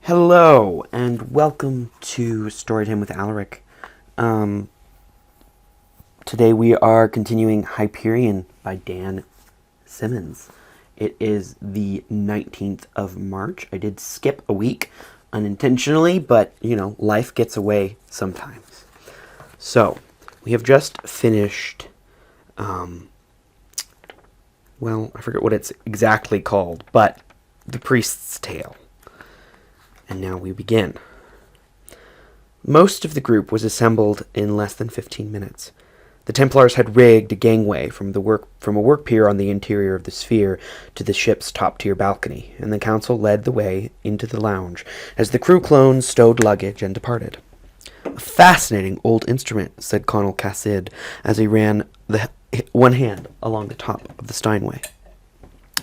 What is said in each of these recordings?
Hello, and welcome to Storytime with Alaric. Today we are continuing Hyperion by Dan Simmons. It is the 19th of March. I did skip a week unintentionally, but, life gets away sometimes. So, we have just finished, I forget what it's exactly called, but The Priest's Tale. And now we begin. Most of the group was assembled in less than 15 minutes. The Templars had rigged a gangway from a work pier on the interior of the sphere to the ship's top-tier balcony, and the council led the way into the lounge as the crew clones stowed luggage and departed. "A fascinating old instrument," said Colonel Cassid as he ran one hand along the top of the Steinway.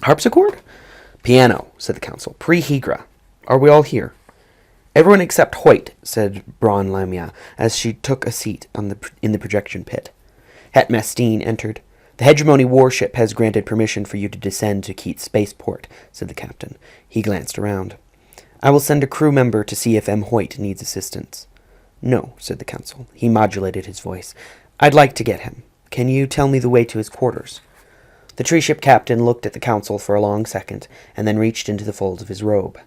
"Harpsichord?" "Piano," said the council. "Pre-Hegra. Are we all here?" "Everyone except Hoyt," said Braun Lamia, as she took a seat in the projection pit. Het Mestine entered. "The Hegemony warship has granted permission for you to descend to Keats Spaceport," said the captain. He glanced around. "I will send a crew member to see if M. Hoyt needs assistance." "No," said the council. He modulated his voice. "I'd like to get him. Can you tell me the way to his quarters?" The tree ship captain looked at the council for a long second, and then reached into the folds of his robe.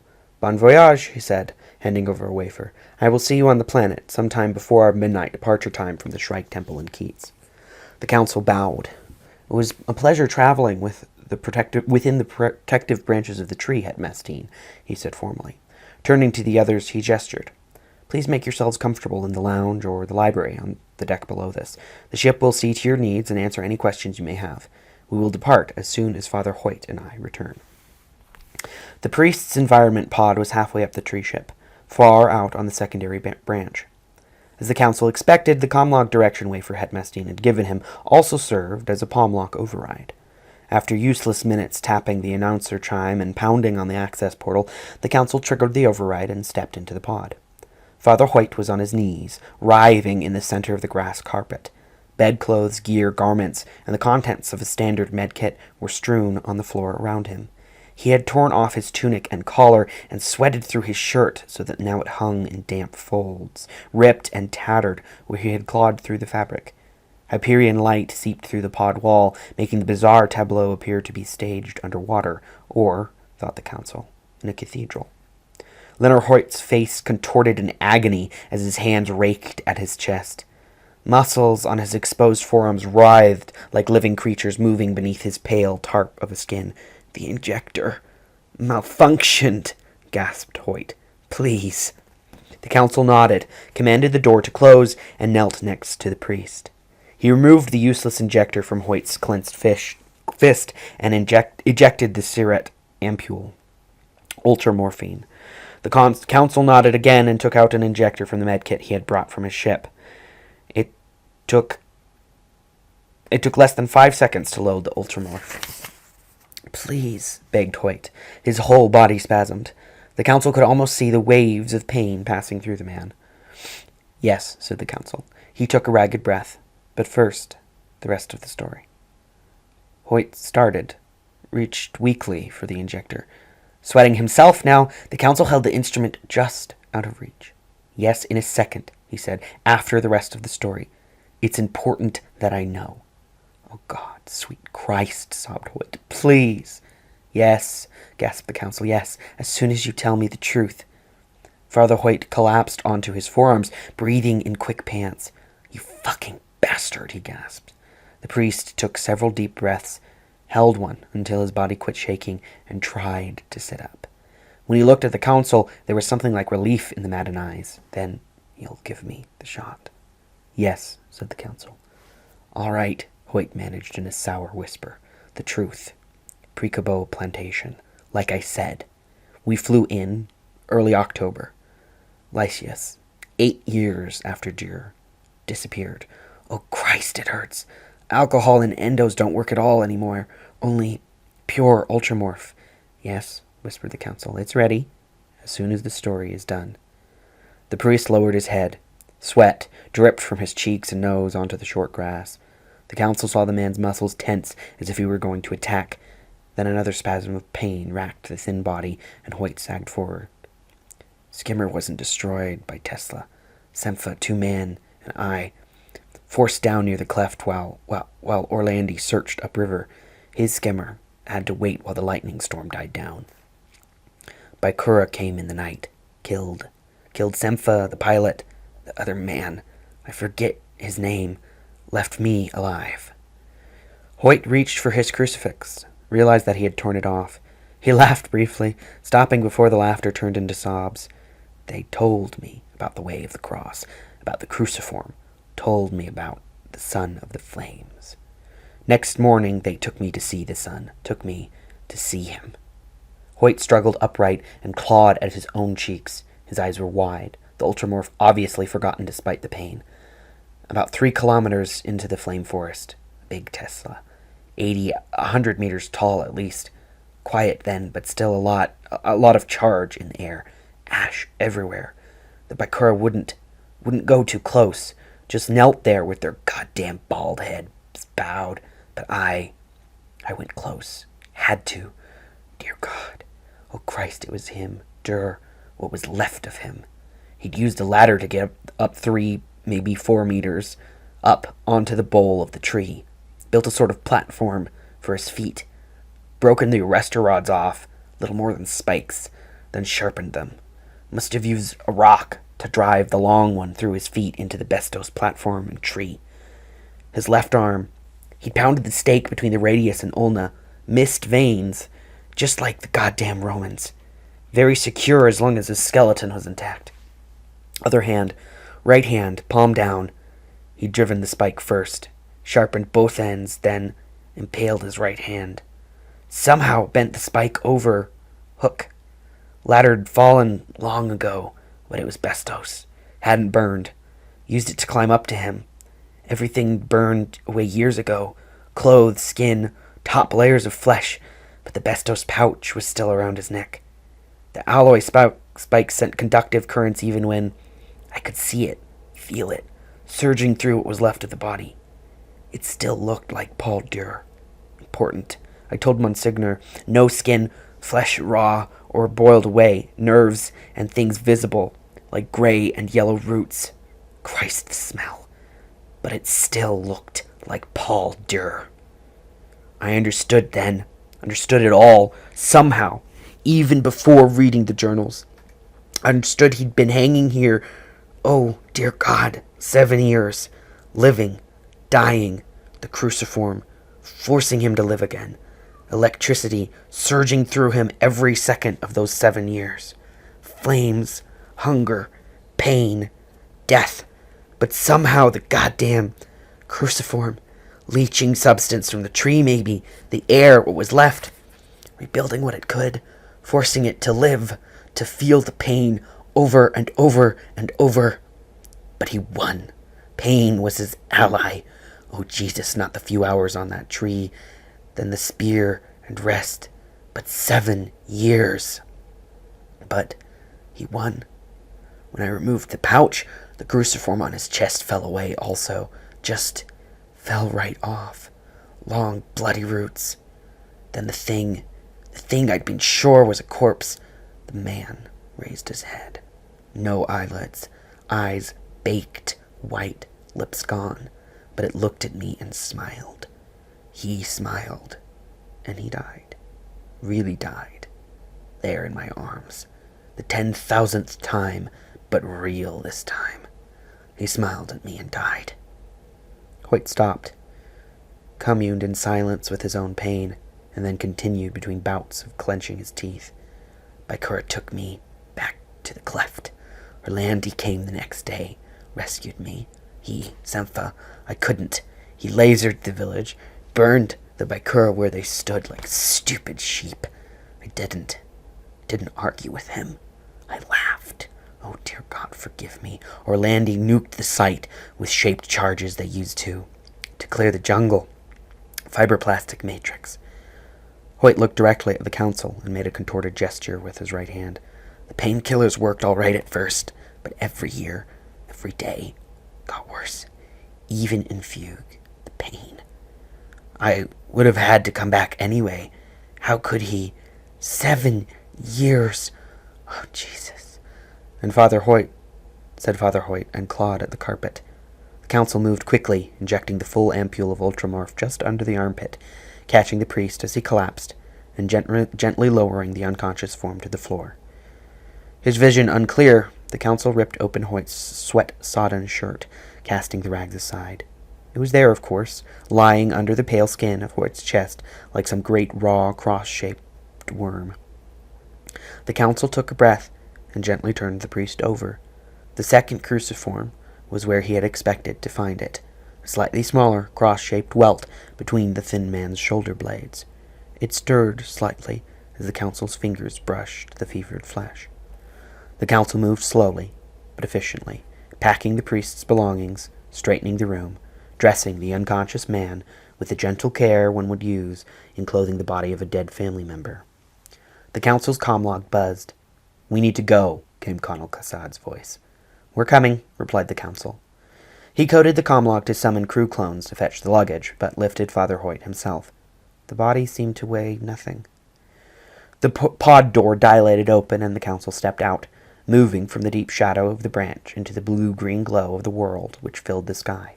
"Bon voyage," he said, handing over a wafer. "I will see you on the planet, sometime before our midnight departure time from the Shrike Temple in Keats." The council bowed. "It was a pleasure traveling within the protective branches of the tree, Het Mestine," he said formally. Turning to the others, he gestured. "Please make yourselves comfortable in the lounge or the library on the deck below this. The ship will see to your needs and answer any questions you may have. We will depart as soon as Father Hoyt and I return." The priest's environment pod was halfway up the tree ship, far out on the secondary branch. As the council expected, the comlog direction wafer Het Mestine had given him also served as a palmlock override. After useless minutes tapping the announcer chime and pounding on the access portal, the council triggered the override and stepped into the pod. Father Hoyt was on his knees, writhing in the center of the grass carpet. Bedclothes, gear, garments, and the contents of a standard medkit were strewn on the floor around him. He had torn off his tunic and collar and sweated through his shirt so that now it hung in damp folds, ripped and tattered where he had clawed through the fabric. Hyperion light seeped through the pod wall, making the bizarre tableau appear to be staged underwater, or, thought the council, in a cathedral. Leonard Hoyt's face contorted in agony as his hands raked at his chest. Muscles on his exposed forearms writhed like living creatures moving beneath his pale tarp of a skin. "The injector malfunctioned," gasped Hoyt. "Please." The council nodded, commanded the door to close, and knelt next to the priest. He removed the useless injector from Hoyt's clenched fist and ejected the Siret ampule. Ultramorphine. The council nodded again and took out an injector from the medkit he had brought from his ship. It took less than 5 seconds to load the ultramorph. "Please," begged Hoyt. His whole body spasmed. The council could almost see the waves of pain passing through the man. "Yes," said the council. He took a ragged breath. "But first, the rest of the story." Hoyt started, reached weakly for the injector. Sweating himself now, the council held the instrument just out of reach. "Yes, in a second," he said, "after the rest of the story. It's important that I know." "Oh, God, sweet Christ," sobbed Hoyt. "Please." "Yes," gasped the council. "Yes, as soon as you tell me the truth." Father Hoyt collapsed onto his forearms, breathing in quick pants. "You fucking bastard," he gasped. The priest took several deep breaths, held one until his body quit shaking, and tried to sit up. When he looked at the council, there was something like relief in the maddened eyes. "Then you'll give me the shot." "Yes," said the council. "All right," Hoyt managed in a sour whisper. "The truth. Precabo plantation. Like I said. We flew in early October. Lysias, 8 years after Deer disappeared. Oh, Christ, it hurts. Alcohol and endos don't work at all anymore. Only pure ultramorph." "Yes," whispered the council. "It's ready, as soon as the story is done." The priest lowered his head. Sweat dripped from his cheeks and nose onto the short grass. The council saw the man's muscles tense as if he were going to attack. Then another spasm of pain racked the thin body, and Hoyt sagged forward. Skimmer wasn't destroyed by Tesla. Sempha, 2-man, and I forced down near the cleft while Orlandi searched upriver. His skimmer had to wait while the lightning storm died down. Baikura came in the night. Killed Sempha, the pilot. The other man, I forget his name, left me alive. Hoyt reached for his crucifix, realized that he had torn it off. He laughed briefly, stopping before the laughter turned into sobs. They told me about the way of the cross, about the cruciform, told me about the son of the flames. Next morning they took me to see the sun, took me to see him. Hoyt struggled upright and clawed at his own cheeks. His eyes were wide, the ultramorph obviously forgotten despite the pain. About 3 kilometers into the flame forest, a big Tesla, 100 meters tall at least. Quiet then, but still a lot of charge in the air. Ash everywhere. The Baikura wouldn't go too close, just knelt there with their goddamn bald heads bowed. But I went close. Had to. Dear God. Oh Christ, it was him. What was left of him. He'd used a ladder to get up 3, maybe 4 meters, up onto the bole of the tree. Built a sort of platform for his feet. Broken the arrestor rods off, little more than spikes, then sharpened them. Must have used a rock to drive the long one through his feet into the Bestos platform and tree. His left arm, he'd pounded the stake between the radius and ulna, missed veins, just like the goddamn Romans. Very secure as long as his skeleton was intact. Other hand, right hand, palm down. He'd driven the spike first, sharpened both ends, then impaled his right hand. Somehow bent the spike over hook. Ladder'd fallen long ago, but it was Bestos. Hadn't burned. Used it to climb up to him. Everything burned away years ago. Clothes, skin, top layers of flesh, but the Bestos pouch was still around his neck. The alloy spike sent conductive currents even when I could see it, feel it, surging through what was left of the body. It still looked like Paul Dur. Important. I told Monsignor, no skin, flesh raw or boiled away, nerves and things visible, like gray and yellow roots. Christ, the smell. But it still looked like Paul Dur. I understood then, understood it all, somehow, even before reading the journals. I understood he'd been hanging here, oh, dear God, 7 years, living, dying, the cruciform, forcing him to live again. Electricity surging through him every second of those 7 years. Flames, hunger, pain, death. But somehow the goddamn cruciform, leaching substance from the tree maybe, the air, what was left, rebuilding what it could, forcing it to live, to feel the pain over and over and over. But he won. Pain was his ally. Oh Jesus, not the few hours on that tree, then the spear and rest, but 7 years. But he won. When I removed the pouch, the cruciform on his chest fell away also, just fell right off. Long bloody roots. Then the thing I'd been sure was a corpse, the man raised his head. No eyelids, eyes baked, white, lips gone, but it looked at me and smiled. He smiled, and he died. Really died. There in my arms. The 10,000th time, but real this time. He smiled at me and died. Hoyt stopped, communed in silence with his own pain, and then continued between bouts of clenching his teeth. Baikura took me back to the cleft. Orlandi came the next day, rescued me. Sempha, I couldn't. He lasered the village, burned the Baikura where they stood like stupid sheep. I didn't argue with him. I laughed. Oh, dear God, forgive me. Orlandi nuked the site with shaped charges they used to clear the jungle. Fiberplastic matrix. Hoyt looked directly at the council and made a contorted gesture with his right hand. The painkillers worked all right at first, but every year, every day, got worse. Even in fugue, the pain. I would have had to come back anyway. How could he? 7 years. Oh, Jesus. And Father Hoyt, said Father Hoyt, and clawed at the carpet. The council moved quickly, injecting the full ampule of ultramorph just under the armpit, catching the priest as he collapsed, and gently lowering the unconscious form to the floor. His vision unclear, the council ripped open Hoyt's sweat-sodden shirt, casting the rags aside. It was there, of course, lying under the pale skin of Hoyt's chest like some great raw cross-shaped worm. The council took a breath and gently turned the priest over. The second cruciform was where he had expected to find it, a slightly smaller, cross-shaped welt between the thin man's shoulder blades. It stirred slightly as the council's fingers brushed the fevered flesh. The council moved slowly, but efficiently, packing the priest's belongings, straightening the room, dressing the unconscious man with the gentle care one would use in clothing the body of a dead family member. The council's comlog buzzed. "We need to go," came Colonel Kassad's voice. "We're coming," replied the council. He coded the comlog to summon crew clones to fetch the luggage, but lifted Father Hoyt himself. The body seemed to weigh nothing. The pod door dilated open, and the council stepped out, moving from the deep shadow of the branch into the blue-green glow of the world which filled the sky.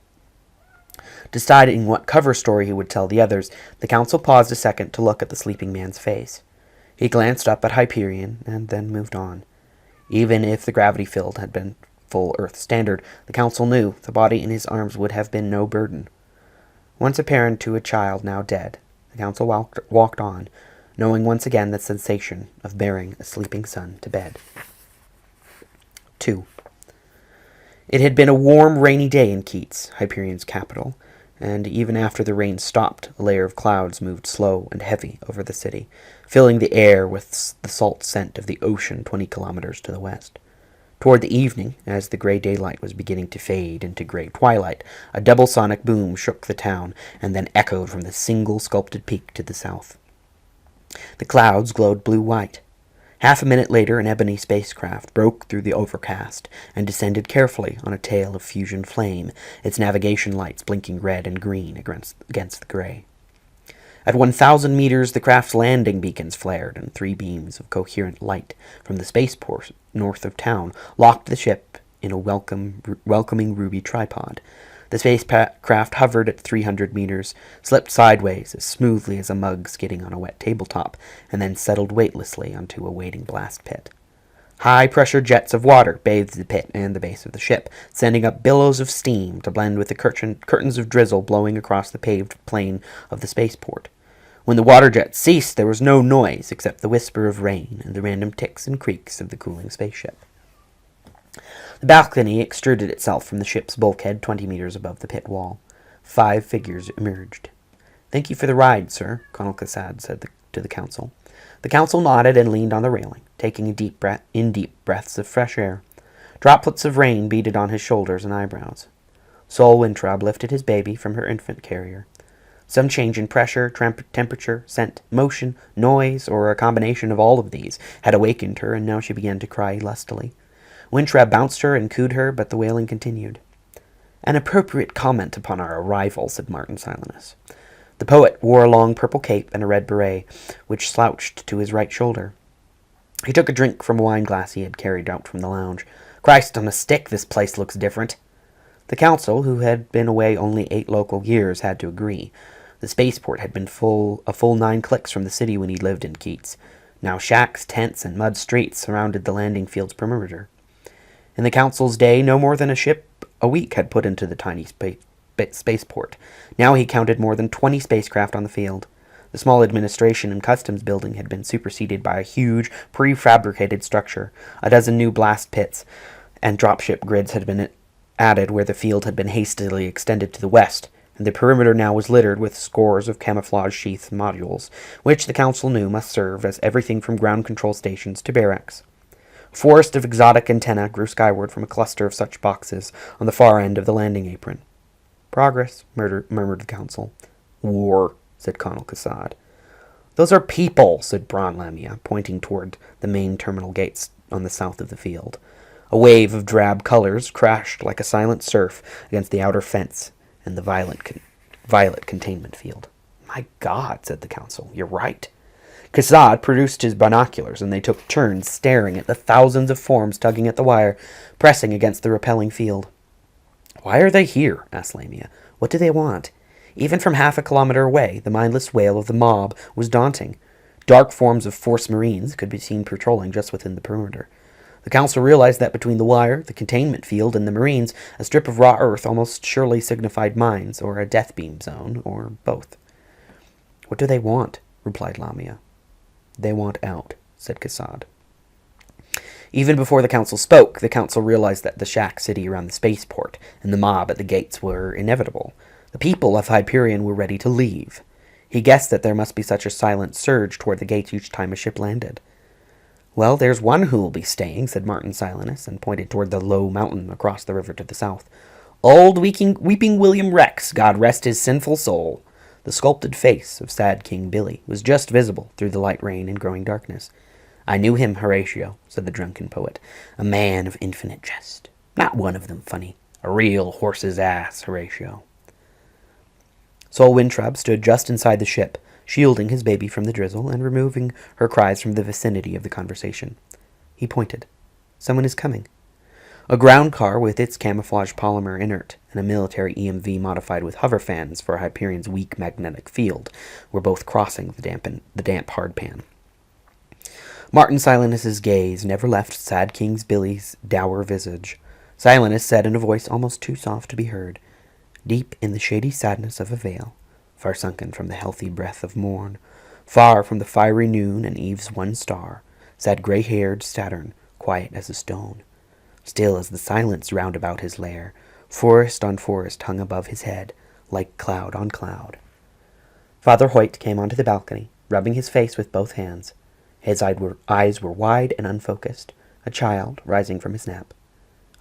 Deciding what cover story he would tell the others, the council paused a second to look at the sleeping man's face. He glanced up at Hyperion, and then moved on. Even if the gravity field had been full Earth standard, the council knew the body in his arms would have been no burden. Once a parent to a child now dead, the council walked on, knowing once again the sensation of bearing a sleeping son to bed. 2. It had been a warm, rainy day in Keats, Hyperion's capital, and even after the rain stopped, a layer of clouds moved slow and heavy over the city, filling the air with the salt scent of the ocean 20 kilometers to the west. Toward the evening, as the gray daylight was beginning to fade into gray twilight, a double sonic boom shook the town and then echoed from the single sculpted peak to the south. The clouds glowed blue-white. Half a minute later, an ebony spacecraft broke through the overcast and descended carefully on a tail of fusion flame, its navigation lights blinking red and green against the gray. At 1,000 meters, the craft's landing beacons flared, and 3 beams of coherent light from the spaceport north of town locked the ship in a welcoming ruby tripod. The spacecraft hovered at 300 meters, slipped sideways as smoothly as a mug skidding on a wet tabletop, and then settled weightlessly onto a waiting blast pit. High-pressure jets of water bathed the pit and the base of the ship, sending up billows of steam to blend with the curtains of drizzle blowing across the paved plain of the spaceport. When the water jets ceased, there was no noise except the whisper of rain and the random ticks and creaks of the cooling spaceship. The balcony extruded itself from the ship's bulkhead 20 meters above the pit wall. 5 figures emerged. "Thank you for the ride, sir," Colonel Kassad said to the council. The council nodded and leaned on the railing, taking deep breaths of fresh air. Droplets of rain beaded on his shoulders and eyebrows. Sol Wintraub lifted his baby from her infant carrier. Some change in pressure, temperature, scent, motion, noise, or a combination of all of these had awakened her, and now she began to cry lustily. Wintraub bounced her and cooed her, but the wailing continued. "An appropriate comment upon our arrival," said Martin Silenus. The poet wore a long purple cape and a red beret, which slouched to his right shoulder. He took a drink from a wine glass he had carried out from the lounge. "Christ on a stick, this place looks different." The council, who had been away only 8 local years, had to agree. The spaceport had been a full 9 clicks from the city when he lived in Keats. Now shacks, tents, and mud streets surrounded the landing field's perimeter. In the council's day, no more than a ship a week had put into the tiny spaceport. Now he counted more than 20 spacecraft on the field. The small administration and customs building had been superseded by a huge, prefabricated structure. A dozen new blast pits and dropship grids had been added where the field had been hastily extended to the west, and the perimeter now was littered with scores of camouflage sheath modules, which the council knew must serve as everything from ground control stations to barracks. A forest of exotic antennae grew skyward from a cluster of such boxes on the far end of the landing apron. "Progress," murmured the council. "War," said Colonel Kassad. "Those are people," said Bron Lamia, pointing toward the main terminal gates on the south of the field. A wave of drab colors crashed like a silent surf against the outer fence and the violet containment field. "My God," said the council, "you're right." Kassad produced his binoculars, and they took turns staring at the thousands of forms tugging at the wire, pressing against the repelling field. "Why are they here?" asked Lamia. "What do they want?" Even from half a kilometer away, the mindless wail of the mob was daunting. Dark forms of force marines could be seen patrolling just within the perimeter. The council realized that between the wire, the containment field, and the marines, a strip of raw earth almost surely signified mines, or a death beam zone, or both. "What do they want?" replied Lamia. "They want out," said Kassad. Even before the council spoke, the council realized that the shack city around the spaceport and the mob at the gates were inevitable. The people of Hyperion were ready to leave. He guessed that there must be such a silent surge toward the gates each time a ship landed. "Well, there's one who'll be staying," said Martin Silenus, and pointed toward the low mountain across the river to the south. "Old weeping William Rex, God rest his sinful soul." The sculpted face of sad King Billy was just visible through the light rain and growing darkness. "I knew him, Horatio," said the drunken poet, "a man of infinite jest. Not one of them funny. A real horse's ass, Horatio." Sol Winthrop stood just inside the ship, shielding his baby from the drizzle and removing her cries from the vicinity of the conversation. He pointed. "Someone is coming." A ground car with its camouflage polymer inert and a military EMV modified with hover fans for Hyperion's weak magnetic field were both crossing the damp hardpan. Martin Silenus's gaze never left sad King Billy's dour visage. Silenus said in a voice almost too soft to be heard, "Deep in the shady sadness of a vale, far sunken from the healthy breath of morn, far from the fiery noon and eve's one star, sat grey-haired Saturn, quiet as a stone. Still as the silence round about his lair, forest on forest hung above his head, like cloud on cloud." Father Hoyt came onto the balcony, rubbing his face with both hands. His eyes were wide and unfocused, a child rising from his nap.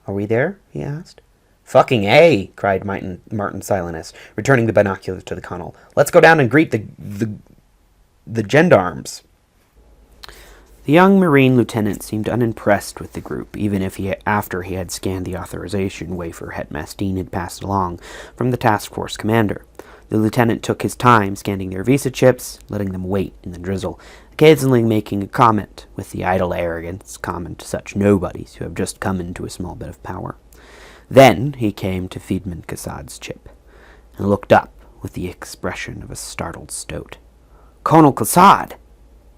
"Are we there?" he asked. "Fucking A!" cried Martin Silenus, returning the binoculars to the colonel. "Let's go down and greet the gendarmes." The young Marine lieutenant seemed unimpressed with the group, even if after he had scanned the authorization wafer Hetmastine had passed along from the task force commander. The lieutenant took his time scanning their visa chips, letting them wait in the drizzle, occasionally making a comment with the idle arrogance common to such nobodies who have just come into a small bit of power. Then he came to Feedman Kassad's chip, and looked up with the expression of a startled stoat. "Colonel Kassad!"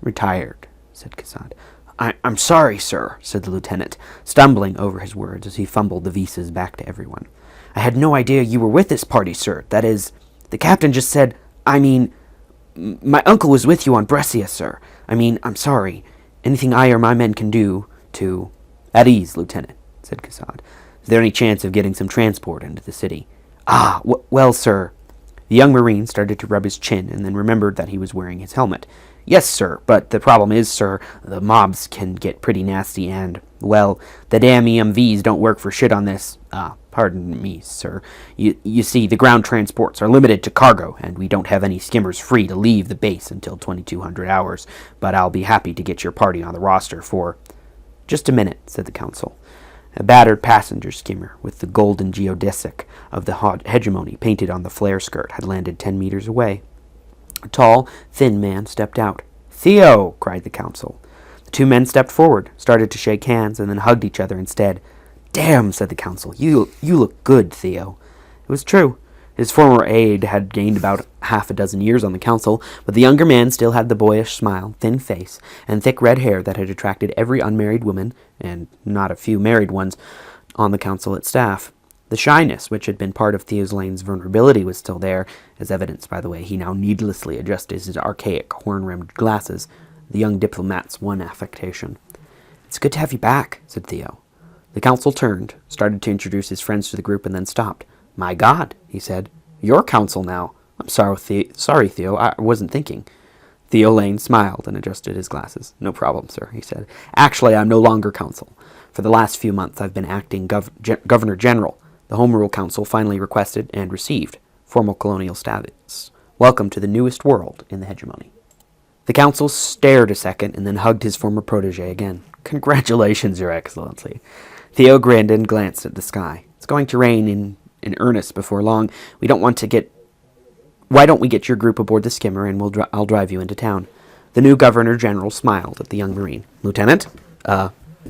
"Retired," said Kassad. I'm sorry, sir," said the lieutenant, stumbling over his words as he fumbled the visas back to everyone. "I had no idea you were with this party, sir. That is, the captain just said, my uncle was with you on Brescia, sir. I'm sorry. Anything I or my men can do to—" "At ease, Lieutenant," said Kassad. "Is there any chance of getting some transport into the city?" Well, sir." The young Marine started to rub his chin and then remembered that he was wearing his helmet. "Yes, sir, but the problem is, sir, the mobs can get pretty nasty and, well, the damn EMVs don't work for shit on this. Pardon me, sir. You see, the ground transports are limited to cargo, and we don't have any skimmers free to leave the base until 2200 hours, but I'll be happy to get your party on the roster for—" "Just a minute," said the council. A battered passenger skimmer with the golden geodesic of the hegemony painted on the flare skirt had landed 10 meters away. A tall, thin man stepped out. "Theo!" cried the council. The two men stepped forward, started to shake hands, and then hugged each other instead. "Damn," said the council. You look good, Theo." It was true. His former aide had gained about half a dozen years on the council, but the younger man still had the boyish smile, thin face, and thick red hair that had attracted every unmarried woman, and not a few married ones, on the council at staff. The shyness, which had been part of Theo Lane's vulnerability, was still there, as evidenced by the way he now needlessly adjusted his archaic horn-rimmed glasses, the young diplomat's one affectation. "It's good to have you back," said Theo. The council turned, started to introduce his friends to the group, and then stopped. "My God," he said. "Your council now. I'm sorry, Theo, I wasn't thinking." Theo Lane smiled and adjusted his glasses. "No problem, sir," he said. "Actually, I'm no longer council. For the last few months, I've been acting Governor General. The Home Rule Council finally requested and received formal colonial status. Welcome to the newest world in the hegemony." The council stared a second and then hugged his former protege again. "Congratulations, Your Excellency." Theo grinned and glanced at the sky. "It's going to rain in earnest before long. Why don't we get your group aboard the skimmer and I'll drive you into town." The new Governor-General smiled at the young Marine. "Lieutenant?"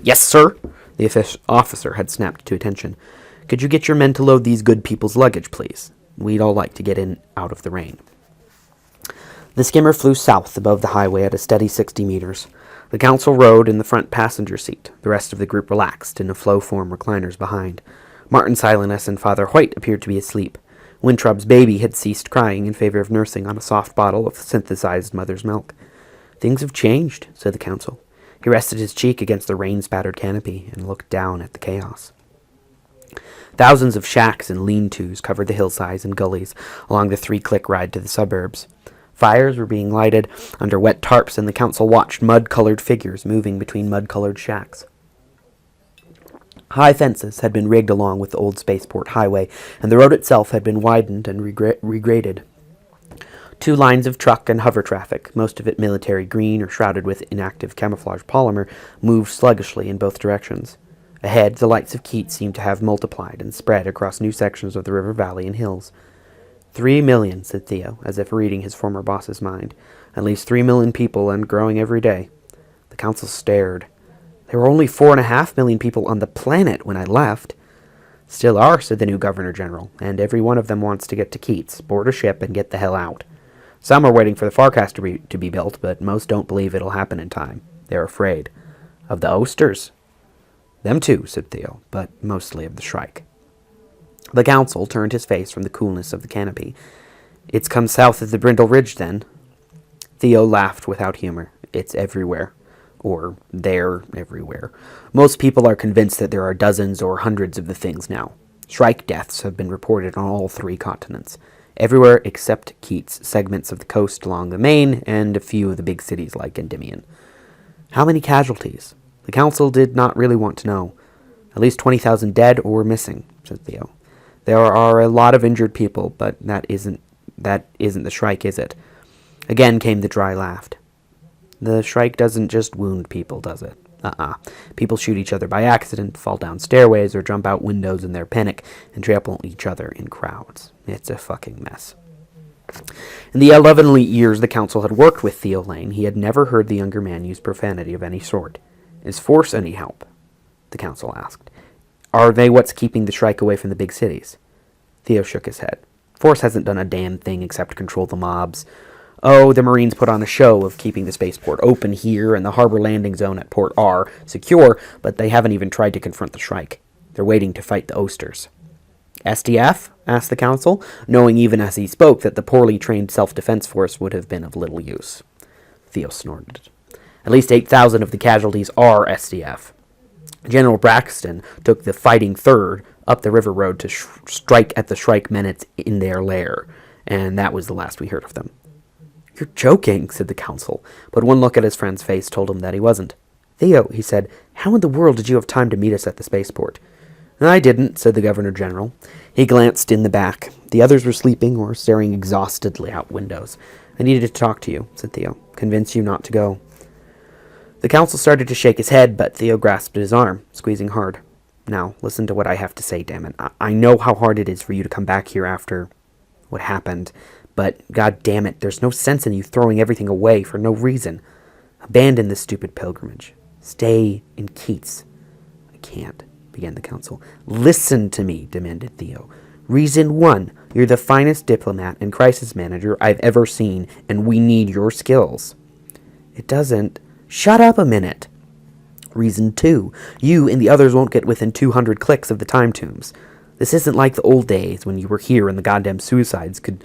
Yes, sir." The officer had snapped to attention. "Could you get your men to load these good people's luggage, please? We'd all like to get in out of the rain." The skimmer flew south above the highway at a steady 60 meters. The council rode in the front passenger seat. The rest of the group relaxed in the flow-form recliners behind. Martin Silenus and Father White appeared to be asleep. Wintrub's baby had ceased crying in favor of nursing on a soft bottle of synthesized mother's milk. "Things have changed," said the council. He rested his cheek against the rain-spattered canopy and looked down at the chaos. Thousands of shacks and lean-tos covered the hillsides and gullies along the 3-click ride to the suburbs. Fires were being lighted under wet tarps, and the council watched mud-colored figures moving between mud-colored shacks. High fences had been rigged along with the old spaceport highway, and the road itself had been widened and regraded. 2 lines of truck and hover traffic, most of it military green or shrouded with inactive camouflage polymer, moved sluggishly in both directions. Ahead, the lights of Keats seemed to have multiplied and spread across new sections of the river valley and hills. 3 million, said Theo, as if reading his former boss's mind. "At least 3 million people, and growing every day." The council stared. "There were only 4.5 million people on the planet when I left." "Still are," said the new Governor-General, "and every one of them wants to get to Keats, board a ship, and get the hell out. Some are waiting for the Farcaster to be built, but most don't believe it'll happen in time. They're afraid." "Of the Oasters?" "Them too," said Theo, "but mostly of the Shrike." The council turned his face from the coolness of the canopy. "It's come south of the Brindle Ridge, then?" Theo laughed without humor. "It's everywhere. Or they're everywhere. Most people are convinced that there are dozens or hundreds of the things now. Shrike deaths have been reported on all 3 continents. Everywhere except Keats, segments of the coast along the Main, and a few of the big cities like Endymion." "How many casualties?" The council did not really want to know. "At least 20,000 dead or missing," said Theo. "There are a lot of injured people, but that isn't the Shrike, is it?" Again came the dry laugh. "The Shrike doesn't just wound people, does it? People shoot each other by accident, fall down stairways, or jump out windows in their panic and trample each other in crowds. It's a fucking mess." In the 11 years the council had worked with Theo Lane, he had never heard the younger man use profanity of any sort. "Is Force any help?" the council asked. "Are they what's keeping the Shrike away from the big cities?" Theo shook his head. "Force hasn't done a damn thing except control the mobs. Oh, the Marines put on a show of keeping the spaceport open here and the harbor landing zone at Port R secure, but they haven't even tried to confront the Shrike. They're waiting to fight the Oasters." "SDF?" asked the council, knowing even as he spoke that the poorly trained self-defense force would have been of little use. Theo snorted. "At least 8,000 of the casualties are SDF. General Braxton took the Fighting Third up the river road to strike at the Shrike men in their lair, and that was the last we heard of them." "You're joking," said the council, but one look at his friend's face told him that he wasn't. "Theo," he said, "how in the world did you have time to meet us at the spaceport?" "I didn't," said the Governor-General. He glanced in the back. The others were sleeping or staring exhaustedly out windows. "I needed to talk to you," said Theo. "Convince you not to go." The council started to shake his head, but Theo grasped his arm, squeezing hard. "Now, listen to what I have to say, damn it. I know how hard it is for you to come back here after what happened, but god damn it, there's no sense in you throwing everything away for no reason. Abandon this stupid pilgrimage. Stay in Keats." "I can't," began the council. "Listen to me," demanded Theo. "Reason 1, you're the finest diplomat and crisis manager I've ever seen, and we need your skills." "It doesn't." "Shut up a minute." "Reason 2, you and the others won't get within 200 clicks of the time tombs. This isn't like the old days when you were here and the goddamn suicides could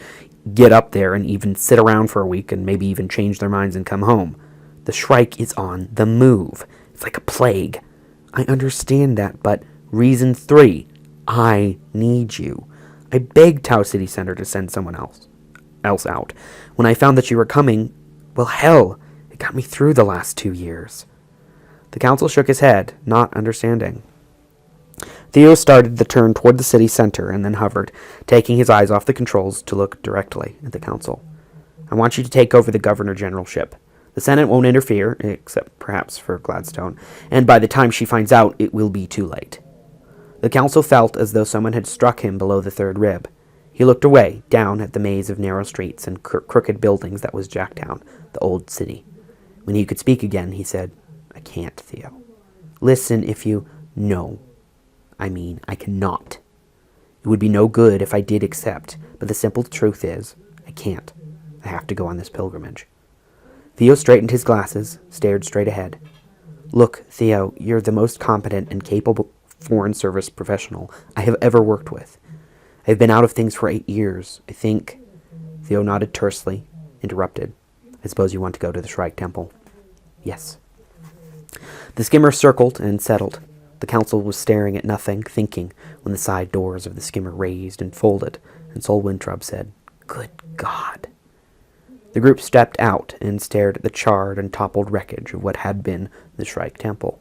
get up there and even sit around for a week and maybe even change their minds and come home. The Shrike is on the move. It's like a plague. I understand that, but reason 3, I need you. I begged Tau City Center to send someone else out. When I found that you were coming, well, hell, it got me through the last 2 years." The council shook his head, not understanding. Theo started the turn toward the city center and then hovered, taking his eyes off the controls to look directly at the council. "I want you to take over the Governor-Generalship. The Senate won't interfere, except perhaps for Gladstone, and by the time she finds out, it will be too late." The council felt as though someone had struck him below the 3rd rib. He looked away, down at the maze of narrow streets and crooked buildings that was Jacktown, the old city. When he could speak again, he said, "I can't, Theo. Listen if you... No. I mean, I cannot. It would be no good if I did accept, but the simple truth is, I can't. I have to go on this pilgrimage." Theo straightened his glasses, stared straight ahead. "Look, Theo, you're the most competent and capable Foreign Service professional I have ever worked with. I've been out of things for 8 years. I think..." Theo nodded tersely, interrupted. "I suppose you want to go to the Shrike Temple?" "Yes." The skimmer circled and settled. The council was staring at nothing, thinking, when the side doors of the skimmer raised and folded, and Sol Wintrub said, "Good God." The group stepped out and stared at the charred and toppled wreckage of what had been the Shrike Temple.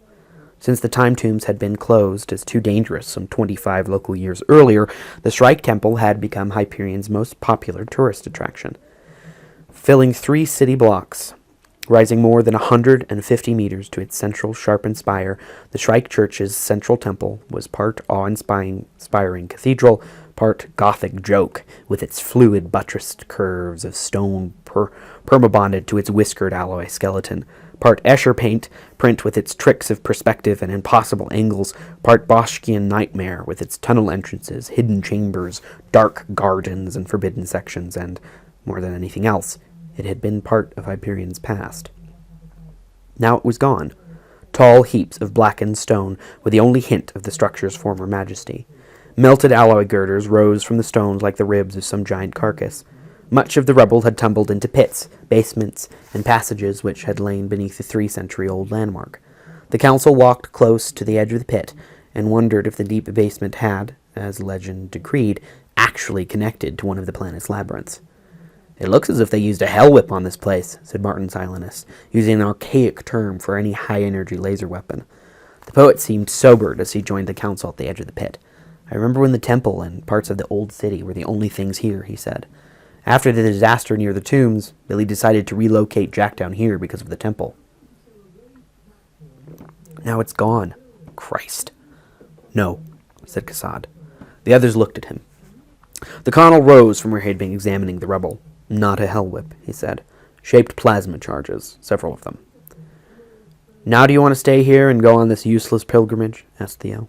Since the time tombs had been closed as too dangerous some 25 local years earlier, the Shrike Temple had become Hyperion's most popular tourist attraction. Filling 3 city blocks, rising more than 150 meters to its central sharpened spire, the Shrike Church's central temple was part awe-inspiring cathedral, part Gothic joke, with its fluid buttressed curves of stone permabonded to its whiskered alloy skeleton, part Escher print with its tricks of perspective and impossible angles, part Boschkian nightmare with its tunnel entrances, hidden chambers, dark gardens, and forbidden sections, and, more than anything else, it had been part of Hyperion's past. Now it was gone. Tall heaps of blackened stone were the only hint of the structure's former majesty. Melted alloy girders rose from the stones like the ribs of some giant carcass. Much of the rubble had tumbled into pits, basements, and passages which had lain beneath the 3-century-old landmark. The council walked close to the edge of the pit and wondered if the deep basement had, as legend decreed, actually connected to one of the planet's labyrinths. "It looks as if they used a hell whip on this place," said Martin Silenus, using an archaic term for any high-energy laser weapon. The poet seemed sobered as he joined the council at the edge of the pit. "I remember when the temple and parts of the old city were the only things here," he said. "After the disaster near the tombs, Billy decided to relocate Jack down here because of the temple. Now it's gone. Christ." "No," said Cassad. The others looked at him. The colonel rose from where he had been examining the rubble. "Not a hell whip," he said. "Shaped plasma charges, several of them." "Now do you want to stay here and go on this useless pilgrimage?" asked Theo.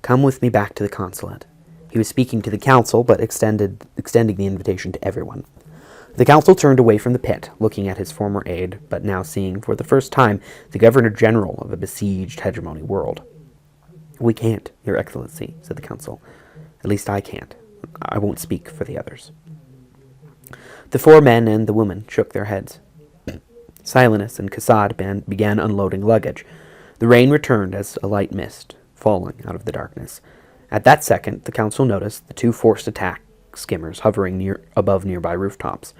"Come with me back to the consulate." He was speaking to the council, but extending the invitation to everyone. The council turned away from the pit, looking at his former aide, but now seeing, for the first time, the governor-general of a besieged hegemony world. "We can't, Your Excellency," said the council. "At least I can't. I won't speak for the others." The 4 men and the woman shook their heads. Silenus and Cassad began unloading luggage. The rain returned as a light mist, falling out of the darkness. At that second, the council noticed the 2 forced attack skimmers hovering above nearby rooftops.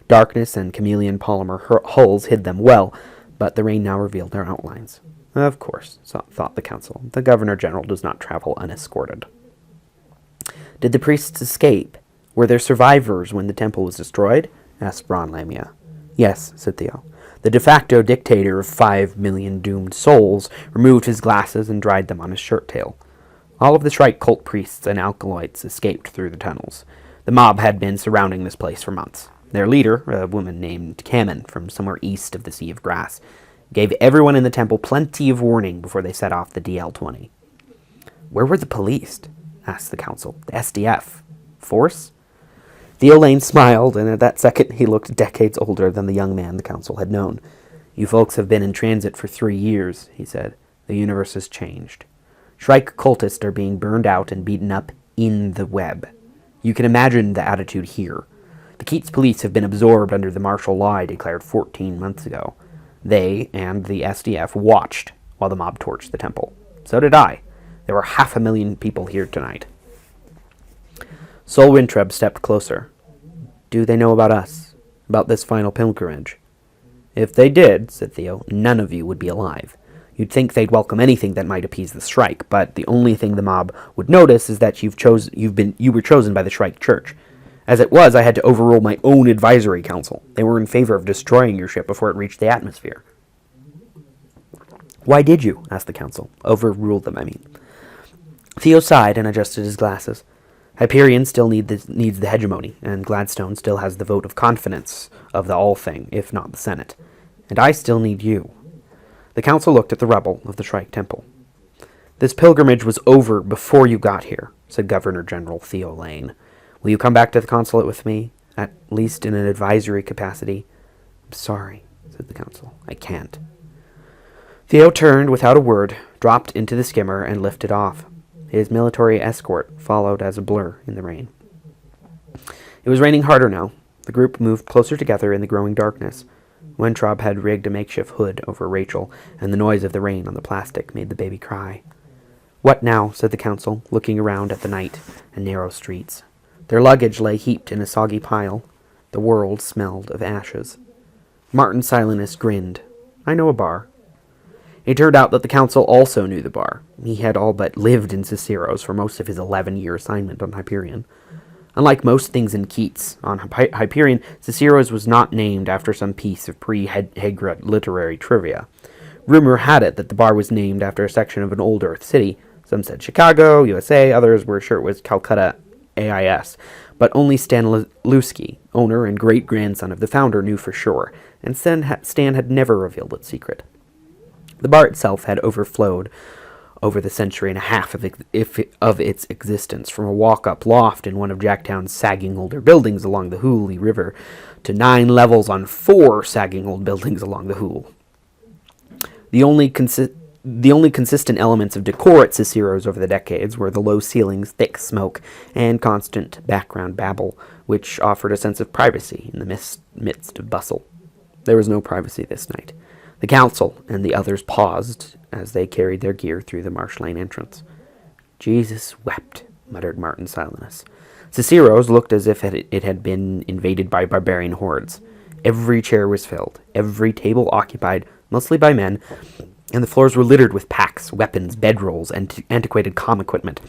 Darkness and chameleon polymer hulls hid them well, but the rain now revealed their outlines. Of course, thought the council, the governor-general does not travel unescorted. "Did the priests escape? Were there survivors when the temple was destroyed?" asked Bron Lamia. "Yes," said Theo. "The de facto dictator of 5 million doomed souls removed his glasses and dried them on his shirt tail. All of the Shrike cult priests and alkaloids escaped through the tunnels. The mob had been surrounding this place for months. Their leader, a woman named Kamen from somewhere east of the Sea of Grass, gave everyone in the temple plenty of warning before they set off the DL-20. "Where were the police?" asked the council. "The SDF? Force?" Theo Lane smiled, and at that second he looked decades older than the young man the council had known. "You folks have been in transit for 3 years," he said. "The universe has changed. Shrike cultists are being burned out and beaten up in the web. You can imagine the attitude here. The Keats police have been absorbed under the martial law I declared 14 months ago. They and the SDF watched while the mob torched the temple. So did I. There were 500,000 people here tonight." Sol Wintrub stepped closer. "Do they know about us? About this final pilgrimage?" "If they did," said Theo, "none of you would be alive. You'd think they'd welcome anything that might appease the Shrike, but the only thing the mob would notice is that you were chosen by the Shrike Church. As it was, I had to overrule my own advisory council. They were in favor of destroying your ship before it reached the atmosphere." "Why did you?" asked the council. "Overruled them, I mean." Theo sighed and adjusted his glasses. Hyperion still needs the hegemony, and Gladstone still has the vote of confidence of the All-Thing, if not the Senate. And I still need you. The council looked at the rubble of the Shrike Temple. This pilgrimage was over before you got here, said Governor General Theo Lane. Will you come back to the consulate with me, at least in an advisory capacity? I'm sorry, said the council. I can't. Theo turned without a word, dropped into the skimmer, and lifted off. His military escort followed as a blur in the rain. It was raining harder now. The group moved closer together in the growing darkness. Weintraub had rigged a makeshift hood over Rachel, and the noise of the rain on the plastic made the baby cry. What now? Said the council, looking around at the night and narrow streets. Their luggage lay heaped in a soggy pile. The world smelled of ashes. Martin Silenus grinned. I know a bar. It turned out that the council also knew the bar. He had all but lived in Cicero's for most of his 11-year assignment on Hyperion. Unlike most things in Keats, on Hyperion, Cicero's was not named after some piece of pre-Hegra literary trivia. Rumor had it that the bar was named after a section of an old Earth city. Some said Chicago, USA, others were sure it was Calcutta, AIS. But only Stan Lusky, owner and great-grandson of the founder, knew for sure, and Stan had never revealed its secret. The bar itself had overflowed over the century and a half of its existence, from a walk-up loft in one of Jacktown's sagging older buildings along the Hooley River to 9 levels on 4 sagging old buildings along the Hool. The only consistent elements of decor at Cicero's over the decades were the low ceilings, thick smoke, and constant background babble, which offered a sense of privacy in the midst of bustle. There was no privacy this night. The council and the others paused as they carried their gear through the Marsh Lane entrance. Jesus wept, muttered Martin Silenus. Cicero's looked as if it had been invaded by barbarian hordes. Every chair was filled, every table occupied, mostly by men, and the floors were littered with packs, weapons, bedrolls, and antiquated comm equipment,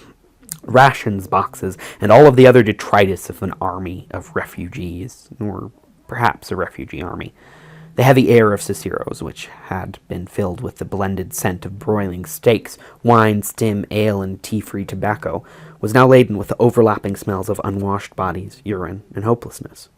rations boxes, and all of the other detritus of an army of refugees, or perhaps a refugee army. The heavy air of Cicero's, which had been filled with the blended scent of broiling steaks, wine, stim, ale, and tea-free tobacco, was now laden with the overlapping smells of unwashed bodies, urine, and hopelessness.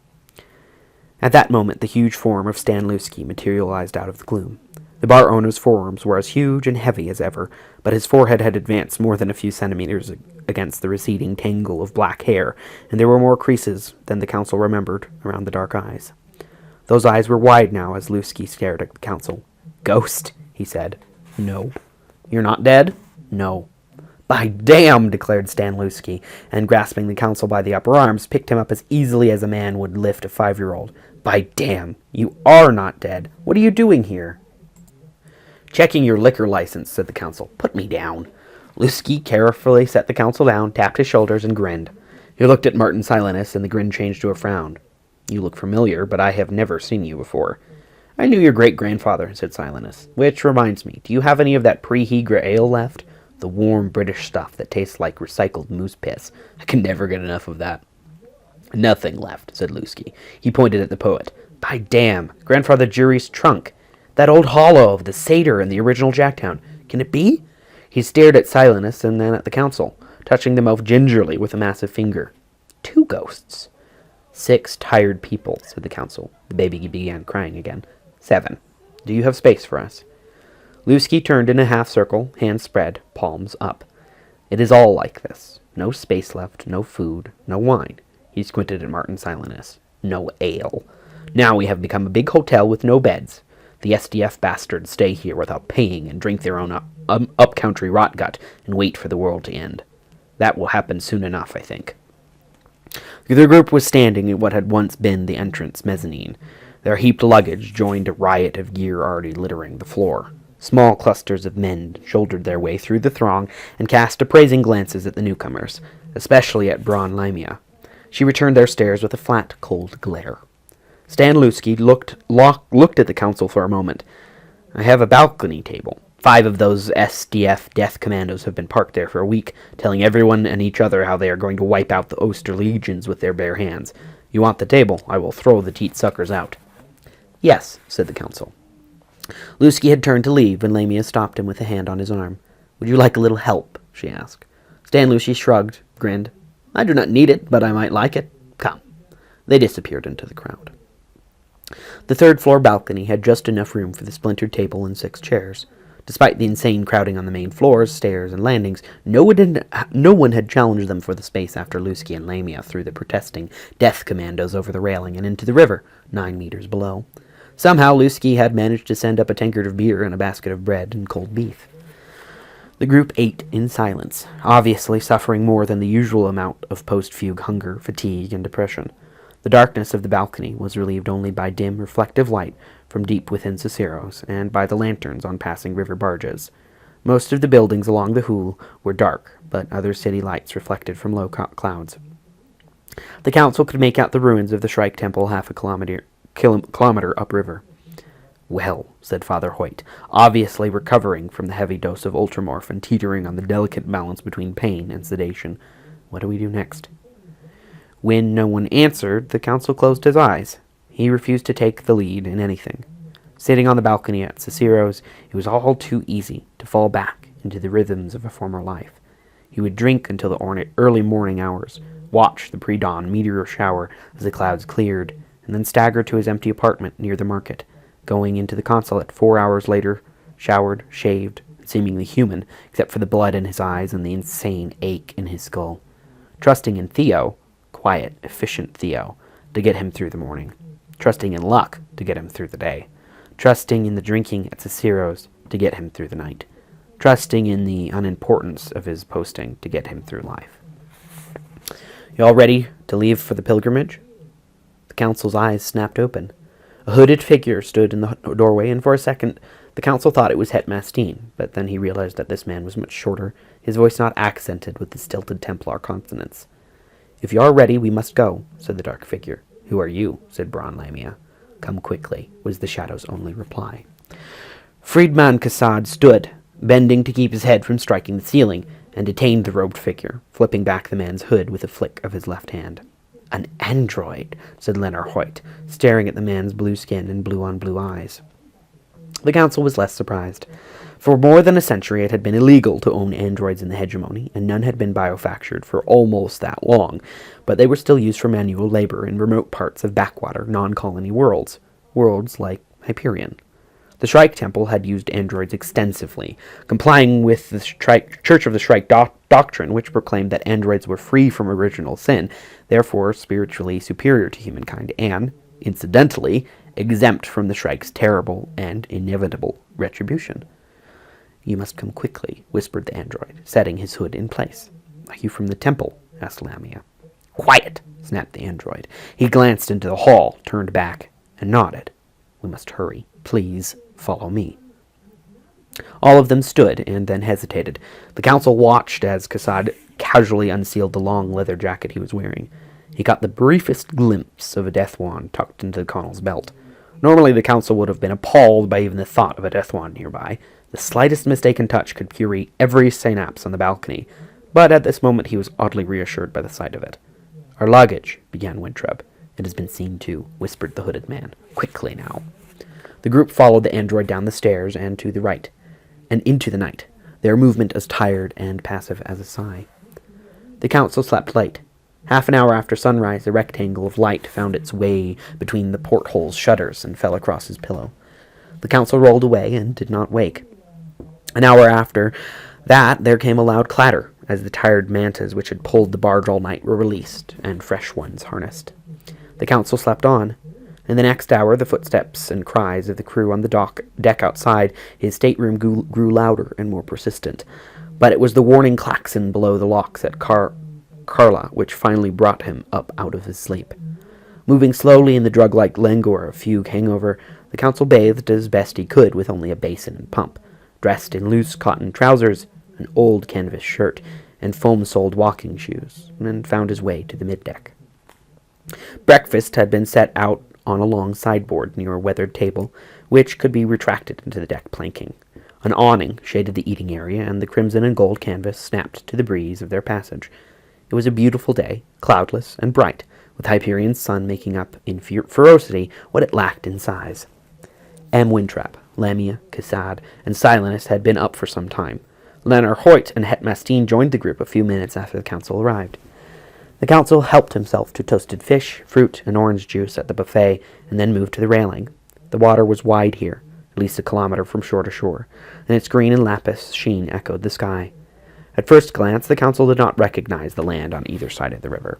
At that moment, the huge form of Stan Lusky materialized out of the gloom. The bar owner's forearms were as huge and heavy as ever, but his forehead had advanced more than a few centimeters against the receding tangle of black hair, and there were more creases than the council remembered around the dark eyes. Those eyes were wide now as Lusky stared at the council. Ghost, he said. No. You're not dead? No. By damn, declared Stan Lusky, and grasping the council by the upper arms, picked him up as easily as a man would lift a 5-year-old. By damn, you are not dead. What are you doing here? Checking your liquor license, said the council. Put me down. Lusky carefully set the council down, tapped his shoulders, and grinned. He looked at Martin Silenus, and the grin changed to a frown. You look familiar, but I have never seen you before. I knew your great-grandfather, said Silenus. Which reminds me, do you have any of that pre-Hegra ale left? The warm British stuff that tastes like recycled moose piss. I can never get enough of that. Nothing left, said Lusky. He pointed at the poet. By damn, Grandfather Jury's trunk. That old hollow of the satyr in the original Jacktown. Can it be? He stared at Silenus and then at the council, touching the mouth gingerly with a massive finger. 2 ghosts. 6 tired people, said the council. The baby began crying again. 7. Do you have space for us? Lusky turned in a half circle, hands spread, palms up. It is all like this. No space left, no food, no wine. He squinted at Martin Silenus. No ale. Now we have become a big hotel with no beds. The SDF bastards stay here without paying and drink their own up-country rotgut and wait for the world to end. That will happen soon enough, I think. The group was standing at what had once been the entrance mezzanine. Their heaped luggage joined a riot of gear already littering the floor. Small clusters of men shouldered their way through the throng and cast appraising glances at the newcomers, especially at Braun Lamia. She returned their stares with a flat, cold glare. Stan Lusky looked at the council for a moment. I have a balcony table. 5 of those SDF death commandos have been parked there for a week, telling everyone and each other how they are going to wipe out the Oster legions with their bare hands. You want the table? I will throw the teat suckers out. Yes, said the council. Lusky had turned to leave when Lamia stopped him with a hand on his arm. Would you like a little help? She asked. Stan Lusky shrugged, grinned. I do not need it, but I might like it. Come. They disappeared into the crowd. The third-floor balcony had just enough room for the splintered table and 6 chairs. Despite the insane crowding on the main floors, stairs, and landings, no one had challenged them for the space after Lusky and Lamia threw the protesting death commandos over the railing and into the river, 9 meters below. Somehow Lusky had managed to send up a tankard of beer and a basket of bread and cold beef. The group ate in silence, obviously suffering more than the usual amount of post-fugue hunger, fatigue, and depression. The darkness of the balcony was relieved only by dim, reflective light from deep within Cicero's, and by the lanterns on passing river barges. Most of the buildings along the Houle were dark, but other city lights reflected from low clouds. The council could make out the ruins of the Shrike Temple half a kilometer upriver. "Well," said Father Hoyt, obviously recovering from the heavy dose of ultramorph and teetering on the delicate balance between pain and sedation, "what do we do next?" When no one answered, the council closed his eyes. He refused to take the lead in anything. Sitting on the balcony at Cicero's, it was all too easy to fall back into the rhythms of a former life. He would drink until the early morning hours, watch the pre-dawn meteor shower as the clouds cleared, and then stagger to his empty apartment near the market, going into the consulate 4 hours later, showered, shaved, and seemingly human, except for the blood in his eyes and the insane ache in his skull. Trusting in Theo, quiet, efficient Theo, to get him through the morning. Trusting in luck to get him through the day. Trusting in the drinking at Cicero's to get him through the night. Trusting in the unimportance of his posting to get him through life. "You all ready to leave for the pilgrimage?" The council's eyes snapped open. A hooded figure stood in the doorway, and for a second the council thought it was Het Mastine, but then he realized that this man was much shorter, his voice not accented with the stilted Templar consonants. "If you are ready, we must go," said the dark figure. "Who are you?" said Bron Lamia. "Come quickly," was the shadow's only reply. Friedman Cassad stood, bending to keep his head from striking the ceiling, and detained the robed figure, flipping back the man's hood with a flick of his left hand. "An android," said Leonard Hoyt, staring at the man's blue skin and blue-on-blue eyes. The council was less surprised. For more than a century it had been illegal to own androids in the hegemony, and none had been biofactured for almost that long, but they were still used for manual labor in remote parts of backwater, non-colony worlds like Hyperion. The Shrike Temple had used androids extensively, complying with the Church of the Shrike doctrine, which proclaimed that androids were free from original sin, therefore spiritually superior to humankind, and, incidentally, exempt from the Shrike's terrible and inevitable retribution. "You must come quickly," whispered the android, setting his hood in place. "Are you from the temple?" asked Lamia. "Quiet!" snapped the android. He glanced into the hall, turned back, and nodded. "We must hurry. Please follow me." All of them stood and then hesitated. The council watched as Cassad casually unsealed the long leather jacket he was wearing. He got the briefest glimpse of a death wand tucked into Connell's belt. Normally the council would have been appalled by even the thought of a death wand nearby. The slightest mistaken touch could curate every synapse on the balcony, but at this moment he was oddly reassured by the sight of it. "Our luggage," began Winthrop. "It has been seen to," whispered the hooded man. "Quickly now." The group followed the android down the stairs and to the right, and into the night, their movement as tired and passive as a sigh. The council slept late. Half an hour after sunrise, a rectangle of light found its way between the porthole's shutters and fell across his pillow. The council rolled away and did not wake. An hour after that, there came a loud clatter, as the tired mantas which had pulled the barge all night were released, and fresh ones harnessed. The council slept on. In the next hour, the footsteps and cries of the crew on the deck outside his stateroom grew louder and more persistent. But it was the warning klaxon below the locks at Carla which finally brought him up out of his sleep. Moving slowly in the drug-like languor of fugue hangover, the council bathed as best he could with only a basin and pump, dressed in loose cotton trousers, an old canvas shirt, and foam-soled walking shoes, and found his way to the middeck. Breakfast had been set out on a long sideboard near a weathered table, which could be retracted into the deck planking. An awning shaded the eating area, and the crimson and gold canvas snapped to the breeze of their passage. It was a beautiful day, cloudless and bright, with Hyperion's sun making up in ferocity what it lacked in size. M. Winthrop, Lamia, Cassad, and Silenus had been up for some time. Leonard Hoyt and Het Mastine joined the group a few minutes after the council arrived. The council helped himself to toasted fish, fruit, and orange juice at the buffet, and then moved to the railing. The water was wide here, at least a kilometer from shore to shore, and its green and lapis sheen echoed the sky. At first glance, the council did not recognize the land on either side of the river.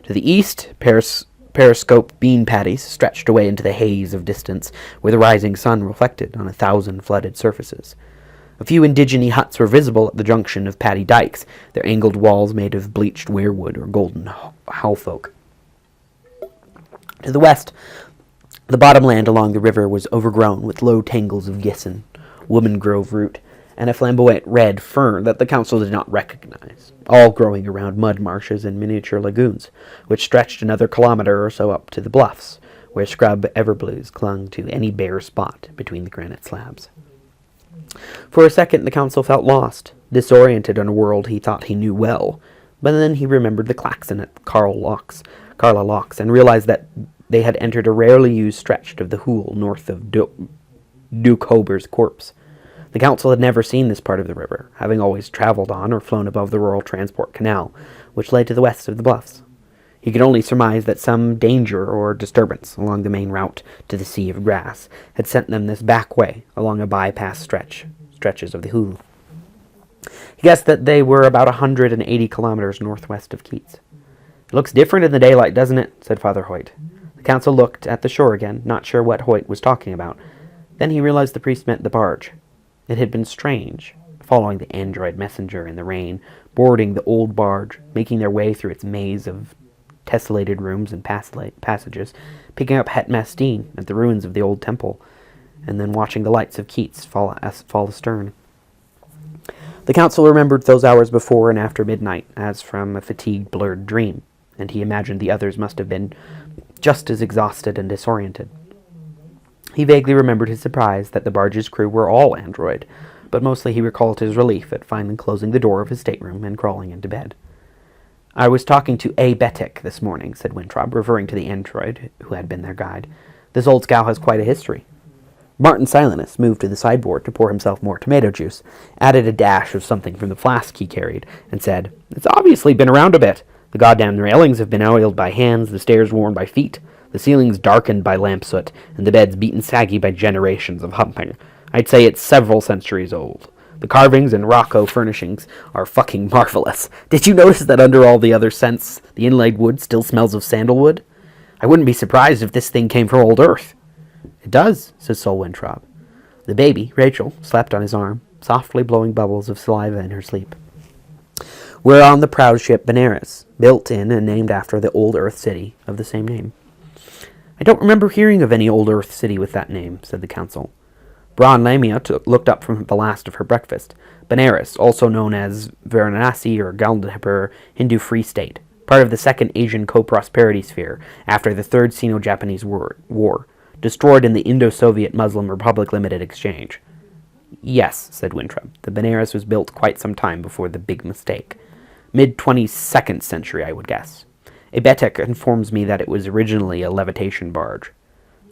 To the east, periscope bean patties stretched away into the haze of distance, where the rising sun reflected on 1,000 flooded surfaces. A few indigene huts were visible at the junction of patty dikes, their angled walls made of bleached weirwood or golden howfolk. To the west, the bottomland along the river was overgrown with low tangles of gisson, woman grove root, and a flamboyant red fern that the council did not recognize, all growing around mud marshes and miniature lagoons, which stretched another kilometer or so up to the bluffs, where scrub everblues clung to any bare spot between the granite slabs. For a second the council felt lost, disoriented in a world he thought he knew well, but then he remembered the klaxon at Carla Locks, and realized that they had entered a rarely used stretch of the Hoole north of Duke Hober's corpse. The council had never seen this part of the river, having always traveled on or flown above the Rural Transport Canal, which lay to the west of the bluffs. He could only surmise that some danger or disturbance along the main route to the Sea of Grass had sent them this back way along a bypass stretches of the Hoole. He guessed that they were about 180 kilometers northwest of Keats. "It looks different in the daylight, doesn't it?" said Father Hoyt. The council looked at the shore again, not sure what Hoyt was talking about. Then he realized the priest meant the barge. It had been strange, following the android messenger in the rain, boarding the old barge, making their way through its maze of tessellated rooms and passages, picking up Het Mastine at the ruins of the old temple, and then watching the lights of Keats fall astern. The council remembered those hours before and after midnight as from a fatigued, blurred dream, and he imagined the others must have been just as exhausted and disoriented. He vaguely remembered his surprise that the barge's crew were all android, but mostly he recalled his relief at finally closing the door of his stateroom and crawling into bed. "I was talking to A. Betic this morning," said Winthrop, referring to the android who had been their guide. "This old scow has quite a history." Martin Silenus moved to the sideboard to pour himself more tomato juice, added a dash of something from the flask he carried, and said, "It's obviously been around a bit. The goddamn railings have been oiled by hands, the stairs worn by feet, the ceilings darkened by lamp soot, and the beds beaten saggy by generations of humping. I'd say it's several centuries old. The carvings and Rocco furnishings are fucking marvelous. Did you notice that under all the other scents, the inlaid wood still smells of sandalwood? I wouldn't be surprised if this thing came from old Earth." "It does," said Sol Winthrop. The baby, Rachel, slept on his arm, softly blowing bubbles of saliva in her sleep. "We're on the proud ship Benares, built in and named after the old Earth city of the same name." "I don't remember hearing of any old Earth city with that name," said the council. Braun Lamia looked up from the last of her breakfast. "Benares, also known as Varanasi or Gandhipur, Hindu Free State, part of the Second Asian Co-Prosperity Sphere after the Third Sino-Japanese War, destroyed in the Indo-Soviet Muslim Republic Limited Exchange." "Yes," said Winthrop. "The Benares was built quite some time before the big mistake. Mid-22nd century, I would guess. A Betek informs me that it was originally a levitation barge."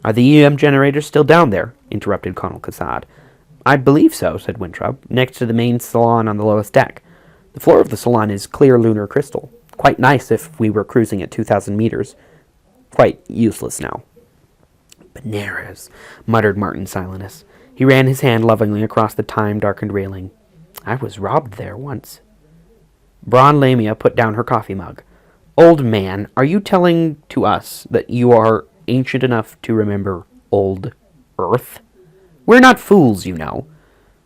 "Are the EM generators still down there?" interrupted Colonel Cassad. "I believe so," said Winthrop, "next to the main salon on the lowest deck. The floor of the salon is clear lunar crystal. Quite nice if we were cruising at 2,000 meters. Quite useless now." "Benares," muttered Martin Silenus. He ran his hand lovingly across the time-darkened railing. "I was robbed there once." Braun Lamia put down her coffee mug. "Old man, are you telling to us that you are ancient enough to remember old Earth? We're not fools, you know."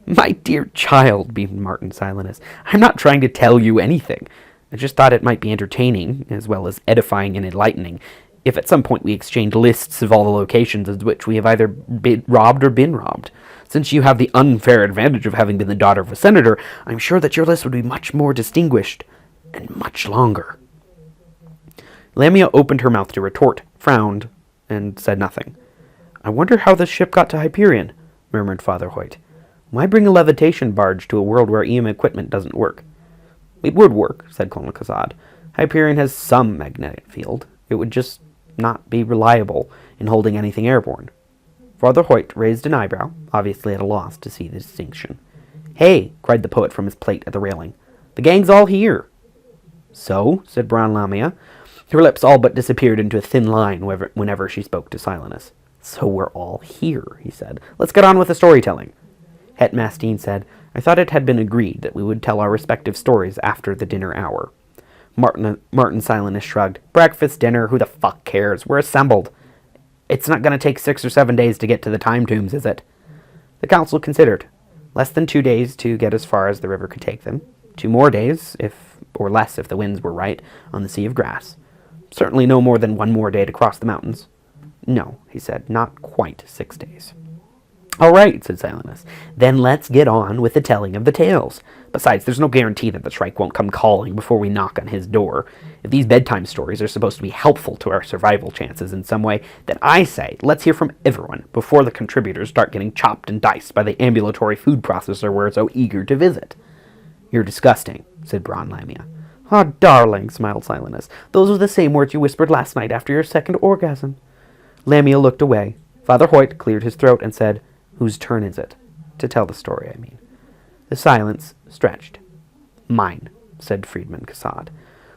"My dear child," beamed Martin Silenus, "I'm not trying to tell you anything. I just thought it might be entertaining, as well as edifying and enlightening, if at some point we exchanged lists of all the locations at which we have either been robbed or been robbed. Since you have the unfair advantage of having been the daughter of a senator, I'm sure that your list would be much more distinguished and much longer." Lamia opened her mouth to retort, frowned, and said nothing. "I wonder how this ship got to Hyperion," murmured Father Hoyt. "Why bring a levitation barge to a world where EM equipment doesn't work?" "It would work," said Colonel Cassad. "Hyperion has some magnetic field. It would just not be reliable in holding anything airborne." Father Hoyt raised an eyebrow, obviously at a loss to see the distinction. "Hey!" cried the poet from his plate at the railing. "The gang's all here!" So, said Bran Lamia. Her lips all but disappeared into a thin line whenever she spoke to Silenus. So we're all here, he said. Let's get on with the storytelling. Het Mastine said, I thought it had been agreed that we would tell our respective stories after the dinner hour. Martin Silenus shrugged. Breakfast, dinner, who the fuck cares? We're assembled. It's not going to take 6 or 7 days to get to the time tombs, is it? The council considered. Less than 2 days to get as far as the river could take them. 2 more days, or less if the winds were right, on the Sea of Grass. Certainly no more than 1 more day to cross the mountains. No, he said, not quite 6 days. All right, said Silenus. Then let's get on with the telling of the tales. Besides, there's no guarantee that the Shrike won't come calling before we knock on his door. If these bedtime stories are supposed to be helpful to our survival chances in some way, then I say let's hear from everyone before the contributors start getting chopped and diced by the ambulatory food processor we're so eager to visit. You're disgusting, said Bran Lamia. Ah, darling, smiled Silenus. Those were the same words you whispered last night after your second orgasm. Lamia looked away. Father Hoyt cleared his throat and said, Whose turn is it? To tell the story, I mean. The silence stretched. Mine, said Freedman Cassad.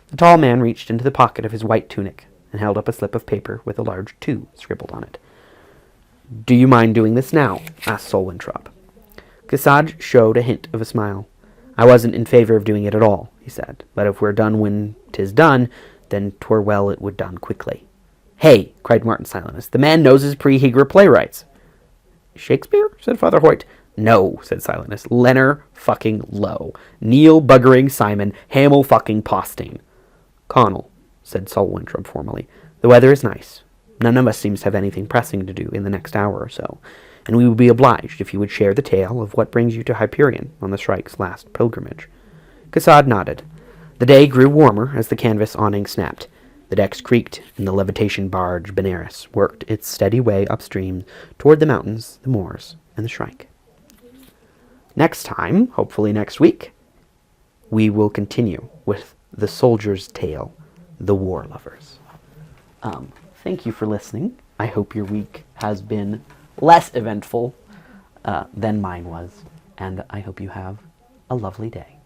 The tall man reached into the pocket of his white tunic and held up a slip of paper with a large 2 scribbled on it. Do you mind doing this now? Asked Sol Winthrop. Cassad showed a hint of a smile. I wasn't in favor of doing it at all, he said, but if we're done when 'tis done, then 'twere well it would done quickly. Hey, cried Martin Silenus, the man knows his pre-Hygre playwrights. Shakespeare? Said Father Hoyt. No, said Silenus. Leonard fucking Lowe. Neil buggering Simon. Hamill fucking Postine. Connell, said Sol Winthrop formally. The weather is nice. None of us seems to have anything pressing to do in the next hour or so, and we would be obliged if you would share the tale of what brings you to Hyperion on the Shrike's last pilgrimage. Cassad nodded. The day grew warmer as the canvas awning snapped. The decks creaked, and the levitation barge Benares worked its steady way upstream toward the mountains, the moors, and the Shrike. Next time, hopefully next week, we will continue with the soldier's tale, The War Lovers. Thank you for listening. I hope your week has been less eventful than mine was, and I hope you have a lovely day.